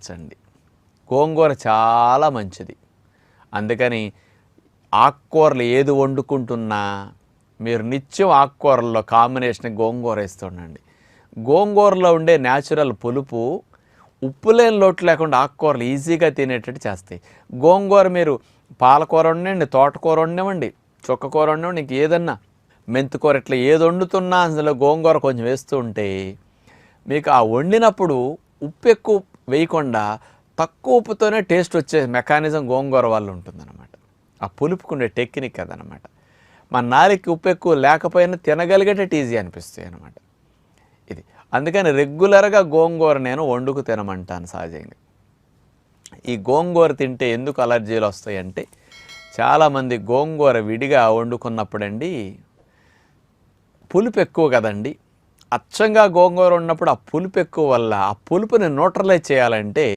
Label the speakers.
Speaker 1: మార్చండి. గోంగూర చాలా మంచిది. అందుకని ఆకుకూరలు ఏది వండుకుంటున్నా మీరు నిత్యం ఆకుకూరల్లో కాంబినేషన్ గోంగూర వేస్తుండండి. గోంగూరలో ఉండే న్యాచురల్ పులుపు ఉప్పు లేని లోటు లేకుండా ఆకుకూరలు ఈజీగా తినేటట్టు చేస్తాయి. గోంగూర మీరు పాలకూర వండండి, తోటకూర వండవండి, చుక్కకూర వండవండి, ఇంక ఏదన్నా మెంతికూర ఇట్లా ఏది వండుతున్నా అందులో గోంగూర కొంచెం వేస్తూ ఉంటే మీకు ఆ వండినప్పుడు ఉప్పు ఎక్కువ వేయకుండా తక్కువ ఉప్పుతోనే టేస్ట్ వచ్చే మెకానిజం గోంగూర వల్ల ఉంటుందన్నమాట. ఆ పులుపుకుండే టెక్నిక్ అదనమాట. మన నాలుకకి ఉప్పు ఎక్కువ లేకపోయినా తినగలిగేటట్టు ఈజీ అనిపిస్తాయి అన్నమాట ఇది. అందుకని రెగ్యులర్గా గోంగూర నేను వండుకు తినమంటాను సహజంగా. ఈ గోంగూర తింటే ఎందుకు అలర్జీలు వస్తాయంటే చాలామంది గోంగూర విడిగా వండుకున్నప్పుడండి పులుపు ఎక్కువ కదండి. అచ్చంగా గోంగూర ఉన్నప్పుడు ఆ పులుపు ఎక్కువ వల్ల ఆ పులుపుని న్యూట్రలైజ్ చేయాలంటే